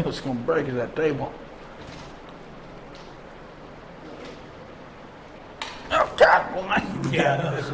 what's going to break is that table. Oh, God, woman. Yeah, this is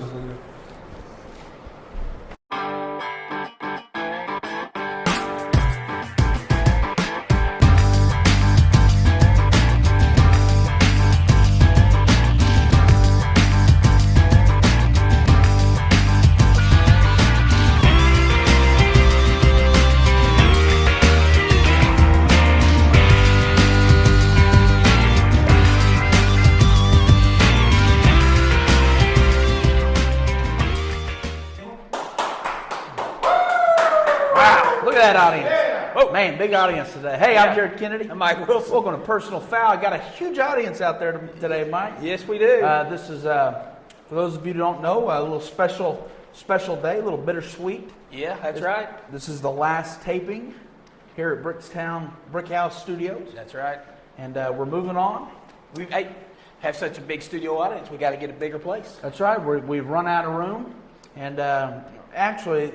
Look at that audience. Oh, man, big audience today. Hey, I'm Jared Kennedy. I'm Mike Wilson. Welcome to Personal Foul. I got a huge audience out there today, Mike. Yes, we do. This is, for those of you who don't know, a little special day, a little bittersweet. Yeah, that's right. This is the last taping here at Brick House Studios. That's right. And we're moving on. We have such a big studio audience, we got to get a bigger place. That's right. We've run out of room. And actually,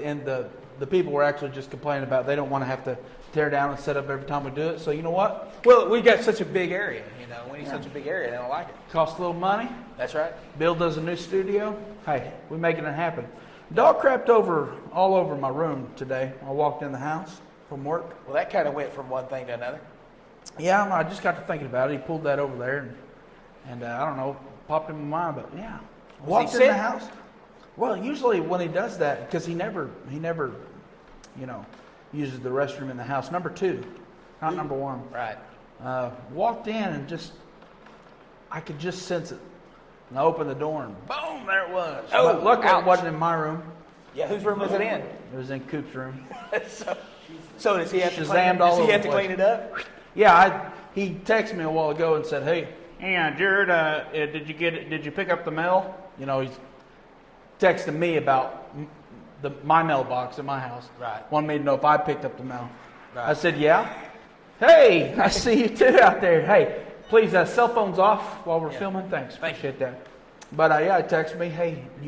the people were actually just complaining about they don't want to have to tear down and set up every time we do it. So you know what? Well, we got such a big area, we need such a big area, they don't like it. Costs a little money. That's right. Bill does a new studio. Hey, we're making it happen. Dog crapped all over my room today. I walked in the house from work. Well, that kind of went from one thing to another. Yeah, I just got to thinking about it. He pulled that over there, and I don't know, popped in my mind. But yeah, walked in the house. Well, usually when he does that, because he never, uses the restroom in the house. Number 2, not number 1. Right. Walked in and I could just sense it. And I opened the door and boom, there it was. Oh, but luckily ouch. it wasn't in my room. Yeah, whose room was it in? It was in Coop's room. So does he have to Shazammed all over the place. clean it up? Yeah, he texted me a while ago and said, "Hey, Jared, did you pick up the mail?" He's texting me about my mailbox at my house. Right. Wanted me to know if I picked up the mail. Right. I said, "Yeah." Hey, I see you too out there. Hey, please, cell phones off while we're filming. Thanks, appreciate that. But I texted me, "Hey, did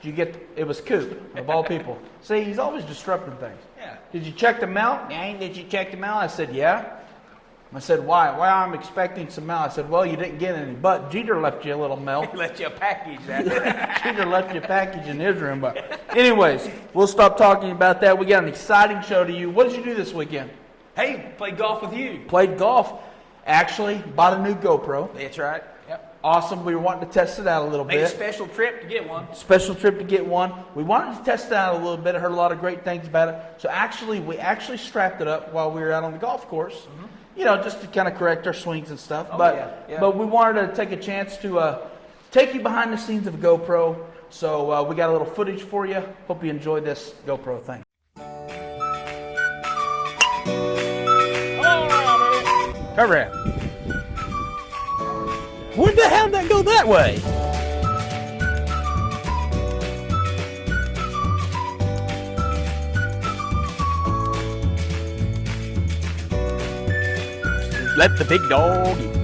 you get?" It was Coop of all people. See, he's always disrupting things. Yeah. Did you check the mail? Yeah. Did you check the mail? I said, "Yeah." I said, "Why? Well, I'm expecting some mail." I said, "Well, you didn't get any, but Jeter left you a little mail." He left you a package. Jeter left you a package in his room. But anyways, we'll stop talking about that. We got an exciting show to you. What did you do this weekend? Hey, played golf with you. Played golf. Actually, bought a new GoPro. That's right. Yep. Awesome. We were wanting to test it out a little Made a bit. special trip to get one. Special trip to get one. We wanted to test it out a little bit. I heard a lot of great things about it. So we actually strapped it up while we were out on the golf course. Mm-hmm. Just to kind of correct our swings and stuff. Oh, but yeah. But we wanted to take a chance to take you behind the scenes of a GoPro. So we got a little footage for you. Hope you enjoyed this GoPro thing. Turn around. Where the hell did that go that way? Let the big dog eat.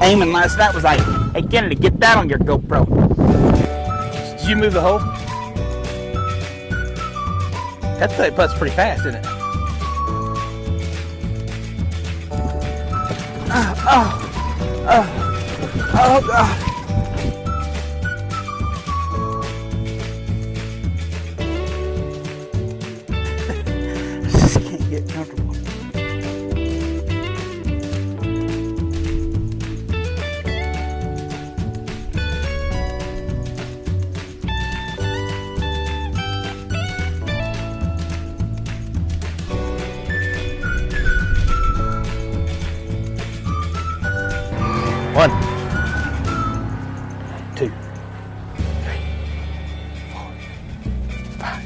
Aiming last night was like, "Hey Kennedy, get that on your GoPro." Did you move the hole? That putt's pretty fast, isn't it? Oh God. Just can't get comfortable. One, 2, 3, 4, 5,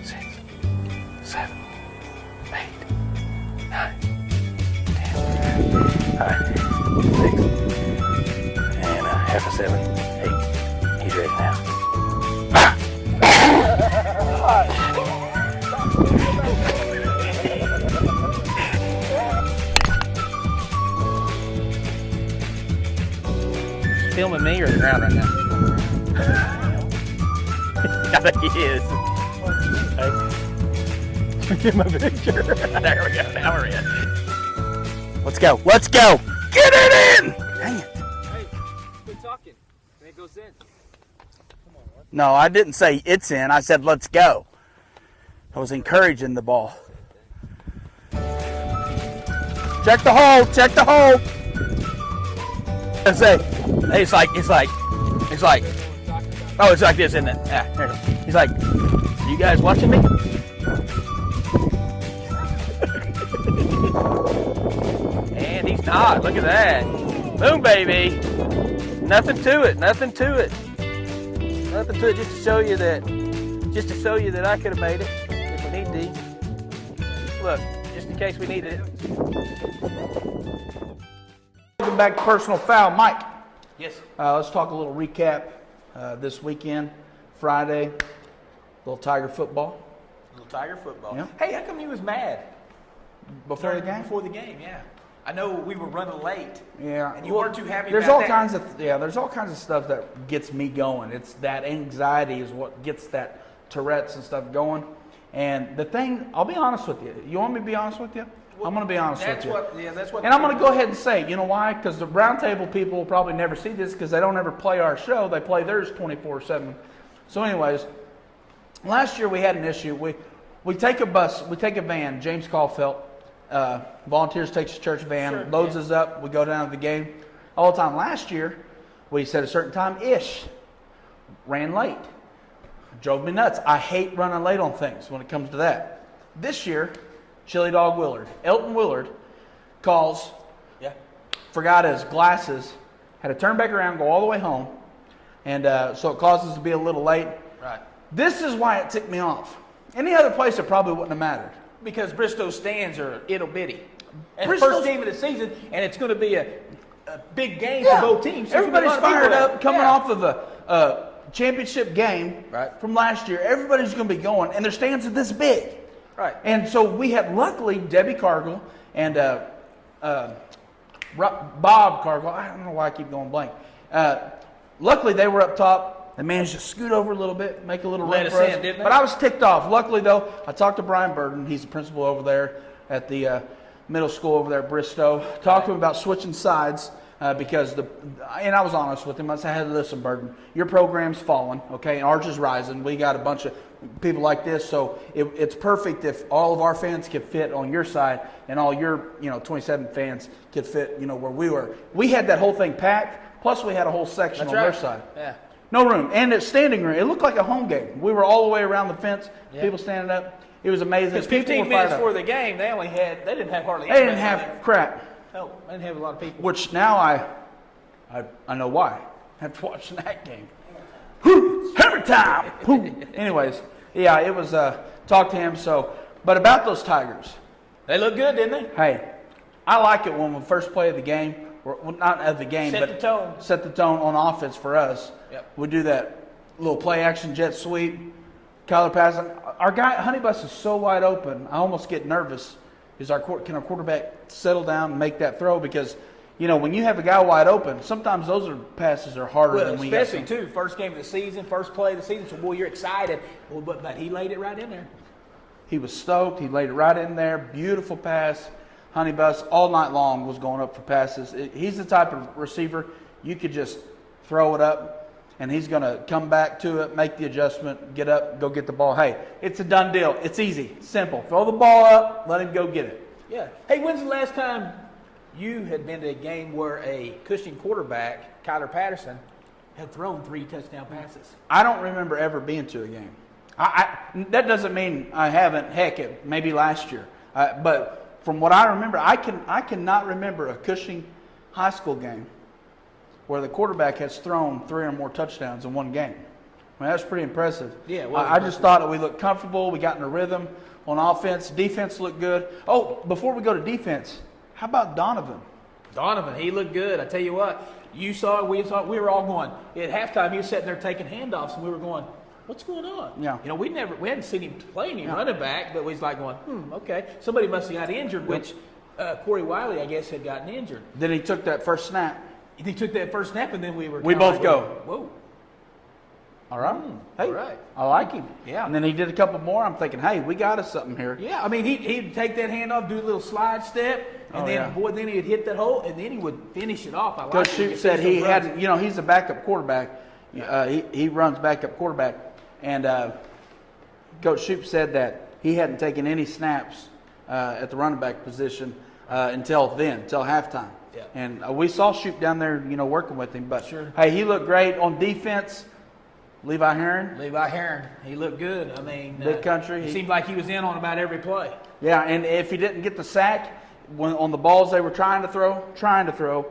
6, 7, 8, 9, 10. All right, 6, and half a 7, 8. He's ready now. Filming me or the ground right now? I think he is. Get my picture. There we go. Now we're in. Let's go. Let's go. Get it in. Dang it. Hey, quit talking. Man, it goes in. Come on, what? No, I didn't say it's in. I said let's go. I was encouraging the ball. Check the hole. Check the hole. I say, hey, it's like. Oh, it's like this, isn't it? Yeah, there it is. He's like, you guys watching me? And he's not. Look at that. Boom, baby. Nothing to it. Nothing to it. Nothing to it. Just to show you that I could have made it if we need to. Look, just in case we needed it. Welcome back to Personal Foul. Mike, Yes. let's talk a little recap this weekend, Friday, little Tiger football. Little Tiger football. Yeah. Hey, how come you was mad Before the game? Before the game, yeah. I know we were running late. Yeah. And you weren't too happy there's about all that. kinds of there's all kinds of stuff that gets me going. It's that anxiety is what gets that Tourette's and stuff going. And the thing, I'll be honest with you. You want me to be honest with you? I'm going to be honest with you. That's what. And I'm going to go ahead and say, you know why? Because the round table people will probably never see this because they don't ever play our show. They play theirs 24/7. So anyways, last year we had an issue. We take a bus, we take a van. James Caulfield, volunteers, takes a church van, loads us up. We go down to the game all the time. Last year, we set a certain time-ish. Ran late. Drove me nuts. I hate running late on things when it comes to that. This year, Chili Dog Willard, Elton Willard, calls, Yeah. forgot his glasses, had to turn back around, go all the way home, and so it caused us to be a little late. Right. This is why it ticked me off. Any other place, it probably wouldn't have mattered. Because Bristow's stands are ittle bitty. And Bristol's- first game of the season, and it's going to be a big game for both teams. So Everybody's there's gonna be a lot of fired people up, coming there. off of a championship game Right. from last year. Everybody's going to be going, and their stands are this big. Right. And so we had, luckily, Debbie Cargill and Bob Cargill. I don't know why I keep going blank. Luckily, they were up top. They managed to scoot over a little bit, make a little Let run us for us. in, didn't they? But I was ticked off. Luckily, though, I talked to Brian Burden. He's the principal over there at the middle school over there at Bristow. Talked to him about switching sides. Because and I was honest with him. I said, "Hey, listen, Burden, your program's falling, okay, and ours is rising. We got a bunch of people like this, so it's perfect if all of our fans could fit on your side, and all your 27 fans could fit, where we were. We had that whole thing packed. Plus, we had a whole section That's on right. their side. Yeah. No room, and it's standing room. It looked like a home game. We were all the way around the fence. Yeah. People standing up. It was amazing. Because People 15 were fired minutes up. before the game, they didn't have hardly They didn't anybody have there. crap. No, they didn't have a lot of people. Which now I know why. After watching that game. Whew, hammer time! Whew. Anyways, yeah, it was talk to him. But about those Tigers, They look good, didn't they? hey, I like it when we first play the game, or well, not of the game, Set but the tone. set the tone on offense for us. Yep. We do that little play action jet sweep, Kyler passing. Our guy Honeybus is so wide open, I almost get nervous. Can our quarterback settle down and make that throw? Because when you have a guy wide open, sometimes those passes are harder Well, than we got. especially, too, first game of the season, first play of the season, so, boy, you're excited. Well, but he laid it right in there. He was stoked. He laid it right in there. Beautiful pass. Honeybus all night long was going up for passes. He's the type of receiver you could just throw it up, and he's going to come back to it, make the adjustment, get up, go get the ball. Hey, it's a done deal. It's easy, simple. Throw the ball up, let him go get it. Yeah. Hey, when's the last time you had been to a game where a Cushing quarterback, Kyler Patterson, had thrown 3 touchdown passes? I don't remember ever being to a game. That doesn't mean I haven't. Heck, maybe last year. But from what I remember, I cannot remember a Cushing high school game where the quarterback has thrown 3 or more touchdowns in one game. I mean, that's pretty impressive. Yeah, it was I just thought that we looked comfortable. We got in a rhythm on offense. Defense looked good. Oh, before we go to defense, how about Donovan? Donovan, he looked good. I tell you what, we were all going. At halftime, he was sitting there taking handoffs, and we were going, what's going on? Yeah. We hadn't seen him play any running back, but we was like going, okay. Somebody must have got injured, which Corey Wiley, I guess, had gotten injured. Then he took that first snap. He took that first snap, and then we were We kinda both like, go. Whoa. All right. Hey, all right. I like him. Yeah. And then he did a couple more. I'm thinking, hey, we got us something here. Yeah, I mean, he'd take that hand off, do a little slide step, and then he'd hit that hole, and then he would finish it off. I like Coach it. Shoup said he had, he's a backup quarterback. He runs backup quarterback. And Coach Shoup said that he hadn't taken any snaps at the running back position until halftime. Yeah. And we saw Shoup down there, working with him. But, Sure. hey, he looked great on defense. Levi Heron. Levi Heron, he looked good. I mean, Big country. It seemed like he was in on about every play. Yeah, and if he didn't get the sack on the balls they were trying to throw,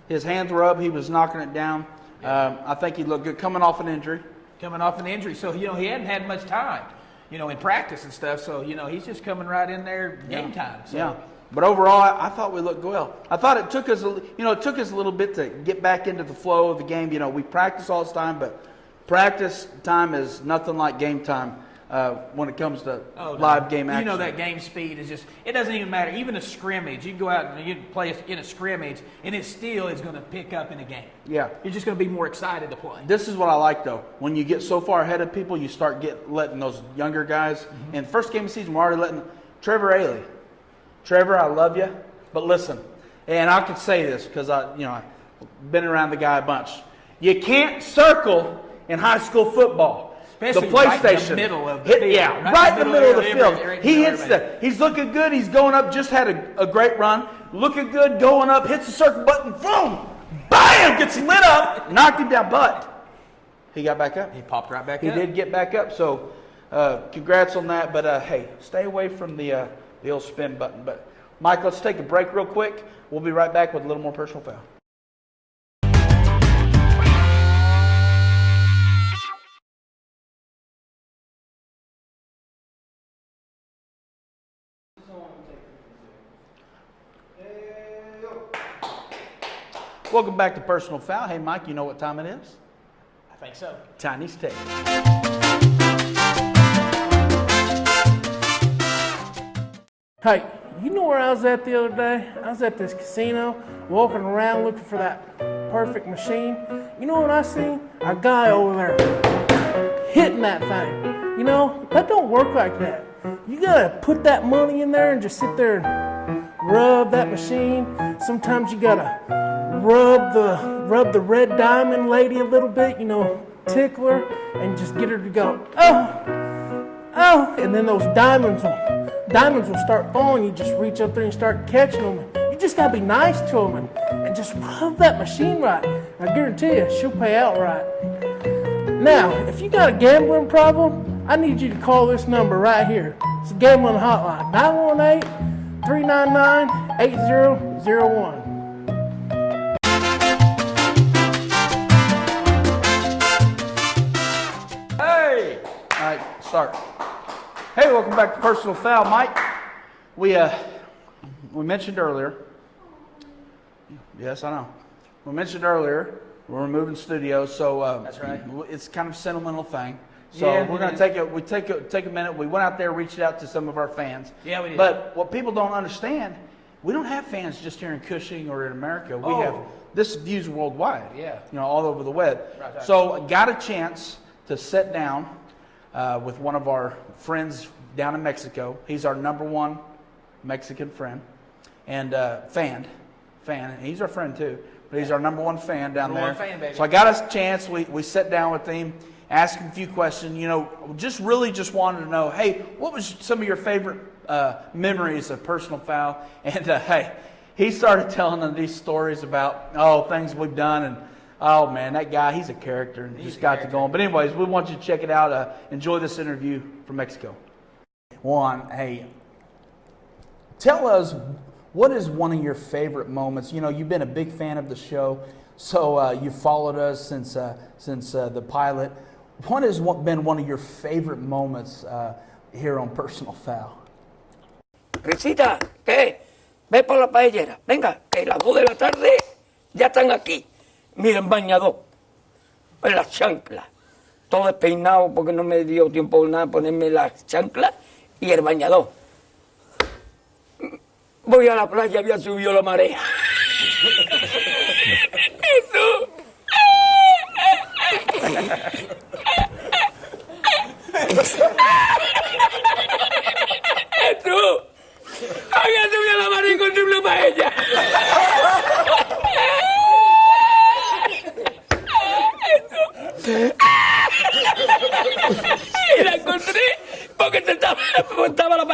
his hands were up. He was knocking it down. I think he looked good coming off an injury. So, he hadn't had much time, in practice and stuff. So, he's just coming right in there game time. So. Yeah. But overall, I thought we looked well. I thought it took us, a little bit to get back into the flow of the game. We practice all the time, but practice time is nothing like game time when it comes to live game action. That game speed is it doesn't even matter. Even a scrimmage, you can go out and you can play in a scrimmage, and it still is going to pick up in a game. Yeah. You're just going to be more excited to play. This is what I like, though. When you get so far ahead of people, you start letting those younger guys. In the first game of the season, we're already letting Trevor Ailey. Trevor, I love you, but listen, and I could say this because I've been around the guy a bunch. You can't circle in high school football. Especially the PlayStation. Right in the middle of the field. Yeah, right in the middle of the field. He hits he's looking good. He's going up. Just had a great run. Looking good, going up. Hits the circle button. Boom! Bam! Gets lit up. Knocked him down. But he got back up. He popped right back up. He did get back up. So congrats on that. But hey, stay away from the old spin button. But Mike, let's take a break real quick. We'll be right back with a little more personal foul. Welcome back to Personal Foul. Hey, Mike, you know what time it is? I think so. Tiny's Take. Hey, you know where I was at the other day? I was at this casino, walking around looking for that perfect machine. You know what I seen? A guy over there hitting that thing. That don't work like that. You gotta put that money in there and just sit there and rub that machine. Sometimes you gotta rub the red diamond lady a little bit, tickle her, and just get her to go, oh, and then those diamonds will start falling. You just reach up there and start catching them. You just gotta be nice to them and just rub that machine right. I guarantee you, she'll pay out right. Now, if you got a gambling problem, I need you to call this number right here. It's a gambling hotline, 918-399-8001. Hey! All right, start. Hey, welcome back to Personal Foul. Mike, we mentioned earlier. Yes, I know. We mentioned earlier we're moving studios, so That's right. It's kind of a sentimental thing. So Yeah, we're going to take a minute. We went out there, reached out to some of our fans. Yeah, we did. But what people don't understand, we don't have fans just here in Cushing or in America. We have this views worldwide. Yeah. All over the web. Right. So I got a chance to sit down with one of our friends down in Mexico. He's our number one Mexican friend and fan. He's our friend too, but he's our number one fan down Number there. one fan, baby. So I got us a chance. We sat down with him, asked him a few questions. Just wanted to know, hey, what was some of your favorite memories of Personal Foul? And hey, he started telling them these stories about things we've done and. Oh, man, that guy, he's a character and just got to go on. But anyways, we want you to check it out. Enjoy this interview from Mexico. Juan, hey, tell us, what is one of your favorite moments? You've been a big fan of the show, so you followed us since the pilot. What has been one of your favorite moments here on Personal Foul? Risita, ¿qué? Ve por la paellera. Venga, que las 2 de la tarde ya están aquí. Miren, bañador, en las chanclas, todo despeinado porque no me dio tiempo nada ponerme las chanclas y el bañador. Voy a la playa, había subido la marea. Eso.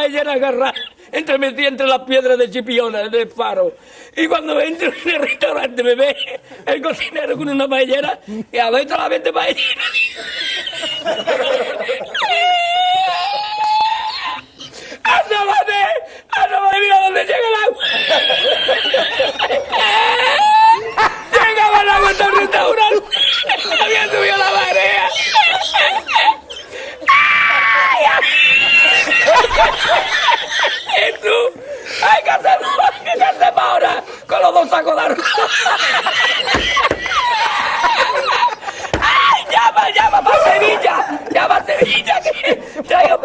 paellera agarrada, metida entre las piedras de Chipiona, del faro. Y cuando entro en el restaurante me ve el cocinero con una paellera y a ver la vende paellera. ¡Asómate, mira dónde llega el agua! ¡Llegaba el agua hasta el restaurante! ¡Había subido la marea! ¡Jesús! ¡Hay que hacerlo ahora! Con los 2 sacos de arroz. ¡Ay, llama para Sevilla! ¡Llama a Sevilla! Que traigo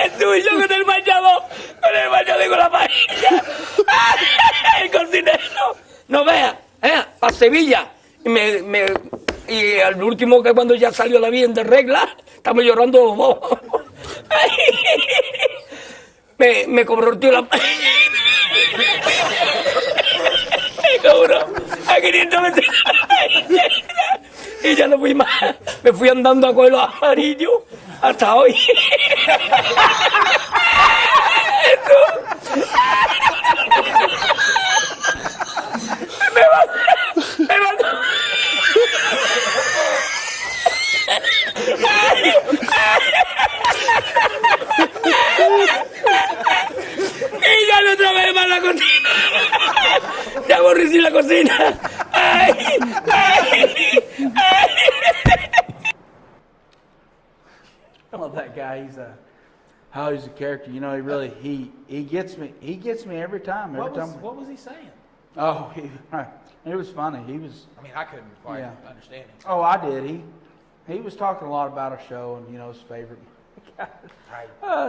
Jesús, y yo con el bañador con la paella. El cocinero. No vea, para Sevilla. Y al último, que cuando ya salió la bien de regla, estamos llorando los dos. Me cobró el tío la paella. Me cobró a 500 veces. Y ya no fui más. Me fui andando a coger los amarillos hasta hoy. Me mandó. Y ya no trabajé más la cocina. Ya aborrecí la cocina. Ay. I love that guy. He's a character. You know, he gets me. He gets me every time. Every time. What was he saying? Oh, it was funny. He was. I mean, I couldn't quite Yeah. understand him. Oh, I did. He was talking a lot about our show and his favorite.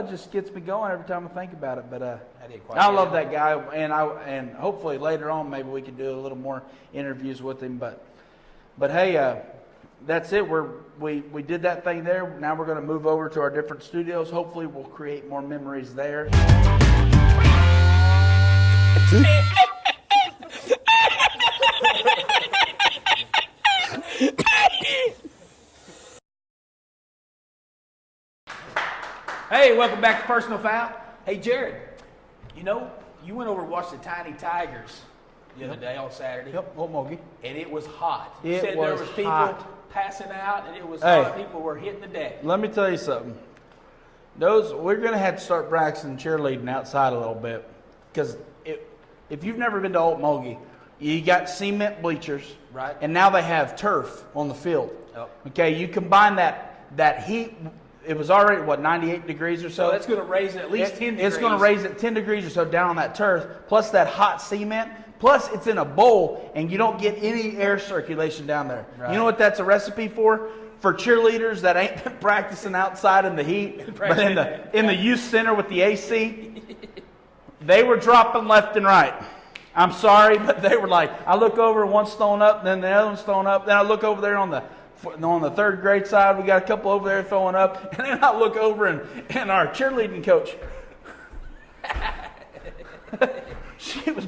Just gets me going every time I think about it. But I didn't quite I get love it. that guy, and hopefully later on maybe we can do a little more interviews with him. But hey, that's it. We did that thing there. Now we're going to move over to our different studios. Hopefully we'll create more memories there. Hey, welcome back to Personal Foul. Hey, Jared, you went over and watched the Tiny Tigers the other day on Saturday. Yep, Old Mogi. And it was hot. You It said was there was people hot. passing out, and it was Hey. hot. People were hitting the deck. Let me tell you something. We're going to have to start practicing cheerleading outside a little bit, because if you've never been to Old Mogi, you got cement bleachers, Right. And now they have turf on the field. Yep. Okay, you combine that heat. It was already 98 degrees or so. So that's going to raise it at least 10 degrees. It's going to raise it 10 degrees or so down on that turf. Plus that hot cement. Plus it's in a bowl, and you don't get any air circulation down there. Right. You know what that's a recipe for? For cheerleaders that ain't been practicing outside in the heat, but in the youth center with the AC, they were dropping left and right. I'm sorry, but they were like, I look over, one's throwing up, then the other one's throwing up. Then I look over there on the third grade side, we got a couple over there throwing up. And then I look over and our cheerleading coach, she was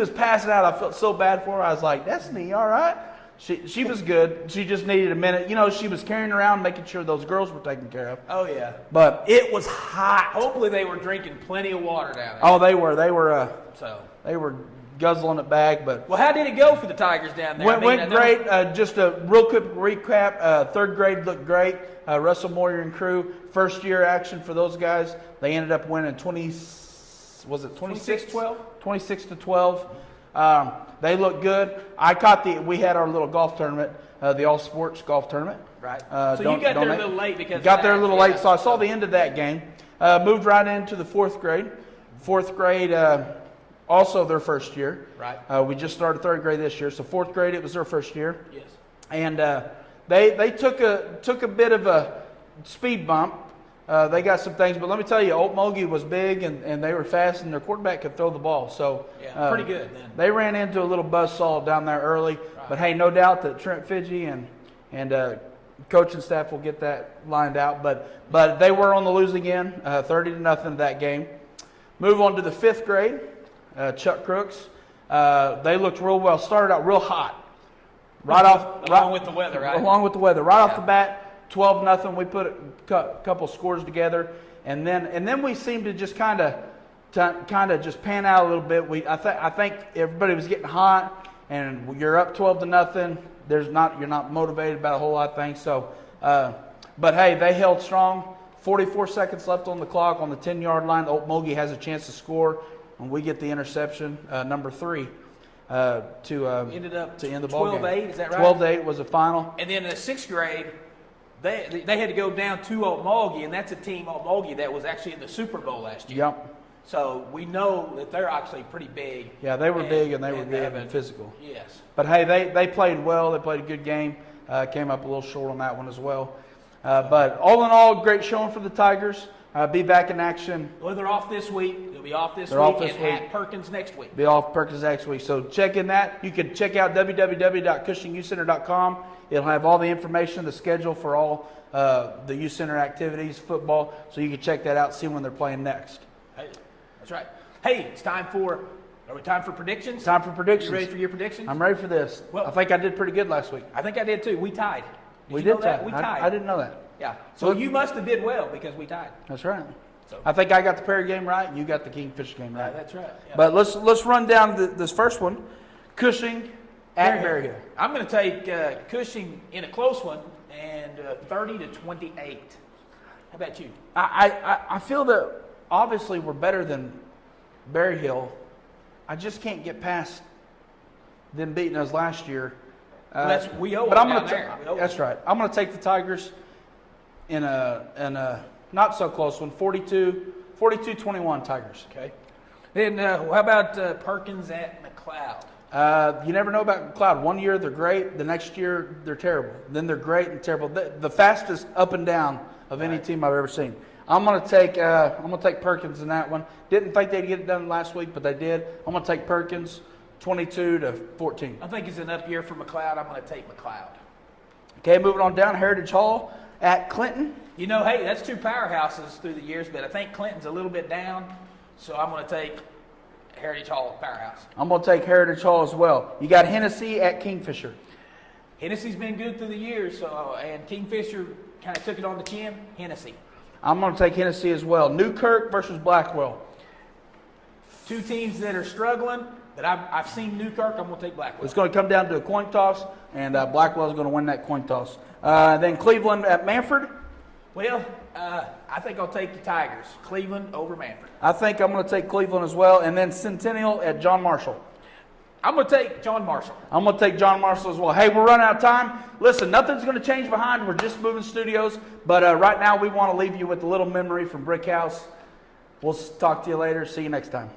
passing out. I felt so bad for her. I was like, Destiny, you all right? She was good. She just needed a minute. She was carrying around, making sure those girls were taken care of. Oh, yeah. But it was hot. Hopefully they were drinking plenty of water down there. Oh, they were. So. They were guzzling it back. But Well, how did it go for the Tigers down there? went great. Just a real quick recap. Third grade looked great. Russell Moyer and crew, first year action for those guys. They ended up winning 26-12? 26-12. They looked good. We had our little golf tournament, the all sports golf tournament. Right. So you got there a little late because got there a little late, so I saw the end of that game. Moved right into the fourth grade. Fourth grade, also their first year. Right. We just started third grade this year, so fourth grade it was their first year. Yes. And they took a bit of a speed bump. They got some things, but let me tell you, Old Mogi was big and they were fast, and their quarterback could throw the ball. So Yeah, pretty good then. They ran into a little buzzsaw down there early, but hey, no doubt that Trent Fidgey and coaching staff will get that lined out. But they were on the losing end, 30-0 that game. Move on to the fifth grade. Chuck Crooks. They looked real well. Started out real hot. Right off. Along with the weather, right? Along with the weather. Right off Yeah. the bat, 12-0. We put a couple scores together. And then we seemed to just kind of just pan out a little bit. I think everybody was getting hot, and you're up 12-0. You're not motivated about a whole lot of things. So, but hey, they held strong. 44 seconds left on the clock on the 10-yard line. Okmulgee has a chance to score, and we get the interception, number 3, Ended up to end the ball game. 12-8, is that right? 12-8 was the final. And then in the 6th grade, they had to go down to Okmulgee, and that's a team, Okmulgee, that was actually in the Super Bowl last year. Yep. So we know that they're actually pretty big. Yeah, they were big, and they were they big have and a- physical. Yes. But hey, they played well. They played a good game. Came up a little short on that one as well. But all in all, great showing for the Tigers. Be back in action. Well, they're off this week. They'll be off this They're week off this and week. at Perkins next week. Be off Perkins next week. So check in that. You can check out www.cushingyouthcenter.com. It'll have all the information, the schedule for all the youth center activities, football. So you can check that out, see when they're playing next. Hey, that's right. Hey, it's time for predictions? Time for predictions. You ready for your predictions? I'm ready for this. Well- I think I did pretty good last week. I think I did too. We tied. We you know did that? tie. We tied. I didn't know that. Yeah. So you must have did well because we tied. That's right. So- I think I got the Perry game right. You got the Kingfisher game right. That's right. Yeah. But let's run down this first one. Cushing at Berry Hill. I'm going to take Cushing in a close one and 30-28. How about you? I feel that obviously we're better than Berry Hill. I just can't get past them beating us last year. We owe but it I'm down gonna there. We owe it. that's right. I'm going to take the Tigers in a not so close one. 42-21 Tigers. Okay. Then how about Perkins at McLeod? You never know about McLeod. One year they're great. The next year they're terrible. Then they're great and terrible. The fastest up and down of any team I've ever seen. I'm gonna take Perkins in that one. Didn't think they'd get it done last week, but they did. I'm gonna take Perkins, 22-14. I think it's an up year for McLeod. I'm going to take McLeod. Okay, moving on down. Heritage Hall at Clinton. You know, hey, that's two powerhouses through the years, but I think Clinton's a little bit down, so I'm going to take Heritage Hall powerhouse. I'm gonna take Heritage Hall as well. You got Hennessy at Kingfisher. Hennessy's been good through the years, so and Kingfisher kind of took it on the chin. Hennessy. I'm gonna take Hennessy as well. Newkirk versus Blackwell. Two teams that are struggling, but I've seen Newkirk. I'm going to take Blackwell. It's going to come down to a coin toss, and Blackwell's going to win that coin toss. Then Cleveland at Manford. Well, I think I'll take the Tigers. Cleveland over Manford. I think I'm going to take Cleveland as well. And then Centennial at John Marshall. I'm going to take John Marshall. I'm going to take John Marshall as well. Hey, we're running out of time. Listen, nothing's going to change behind. We're just moving studios. But right now we want to leave you with a little memory from Brick House. We'll talk to you later. See you next time.